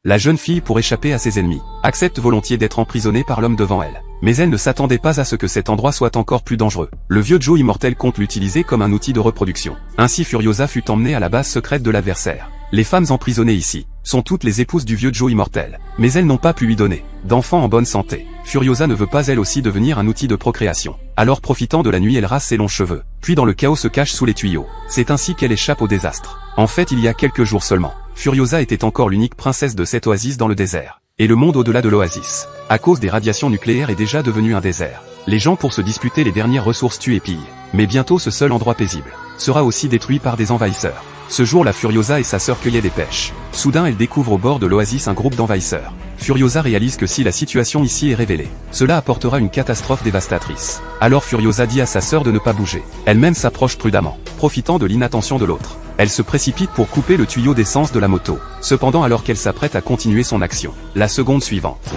La jeune fille, pour échapper à ses ennemis, accepte volontiers d'être emprisonnée par l'homme devant elle. Mais elle ne s'attendait pas à ce que cet endroit soit encore plus dangereux. Le vieux Joe immortel compte l'utiliser comme un outil de reproduction. Ainsi Furiosa fut emmenée à la base secrète de l'adversaire. Les femmes emprisonnées ici sont toutes les épouses du vieux Joe immortel, mais elles n'ont pas pu lui donner d'enfants en bonne santé. Furiosa ne veut pas elle aussi devenir un outil de procréation. Alors profitant de la nuit, elle rase ses longs cheveux, puis dans le chaos se cache sous les tuyaux. C'est ainsi qu'elle échappe au désastre. En fait, il y a quelques jours seulement, Furiosa était encore l'unique princesse de cette oasis dans le désert. Et le monde au-delà de l'oasis, à cause des radiations nucléaires, est déjà devenu un désert. Les gens pour se disputer les dernières ressources tuent et pillent. Mais bientôt ce seul endroit paisible sera aussi détruit par des envahisseurs. Ce jour, la Furiosa et sa sœur cueillaient des pêches. Soudain, elle découvre au bord de l'oasis un groupe d'envahisseurs. Furiosa réalise que si la situation ici est révélée, cela apportera une catastrophe dévastatrice. Alors Furiosa dit à sa sœur de ne pas bouger. Elle-même s'approche prudemment, profitant de l'inattention de l'autre. Elle se précipite pour couper le tuyau d'essence de la moto. Cependant, alors qu'elle s'apprête à continuer son action, la seconde suivante,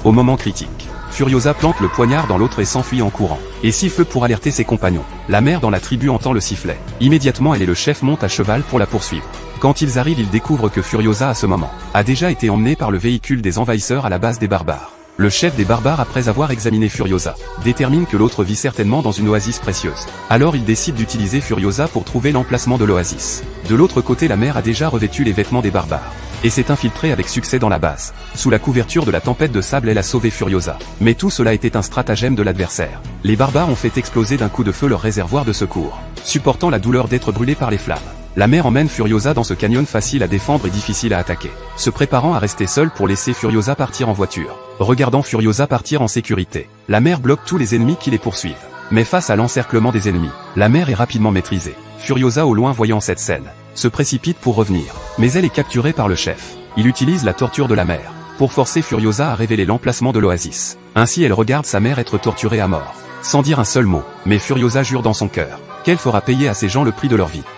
au moment critique, Furiosa plante le poignard dans l'autre et s'enfuit en courant, et siffle pour alerter ses compagnons. La mère dans la tribu entend le sifflet. Immédiatement, elle et le chef montent à cheval pour la poursuivre. Quand ils arrivent, ils découvrent que Furiosa à ce moment a déjà été emmenée par le véhicule des envahisseurs à la base des barbares. Le chef des barbares, après avoir examiné Furiosa, détermine que l'autre vit certainement dans une oasis précieuse. Alors il décide d'utiliser Furiosa pour trouver l'emplacement de l'oasis. De l'autre côté, la mère a déjà revêtu les vêtements des barbares et s'est infiltrée avec succès dans la base. Sous la couverture de la tempête de sable, elle a sauvé Furiosa. Mais tout cela était un stratagème de l'adversaire. Les barbares ont fait exploser d'un coup de feu leur réservoir de secours, supportant la douleur d'être brûlés par les flammes. La mère emmène Furiosa dans ce canyon facile à défendre et difficile à attaquer, se préparant à rester seule pour laisser Furiosa partir en voiture. Regardant Furiosa partir en sécurité, la mère bloque tous les ennemis qui les poursuivent. Mais face à l'encerclement des ennemis, la mère est rapidement maîtrisée. Furiosa, au loin voyant cette scène, se précipite pour revenir. Mais elle est capturée par le chef. Il utilise la torture de la mère pour forcer Furiosa à révéler l'emplacement de l'oasis. Ainsi, elle regarde sa mère être torturée à mort, sans dire un seul mot. Mais Furiosa jure dans son cœur qu'elle fera payer à ces gens le prix de leur vie.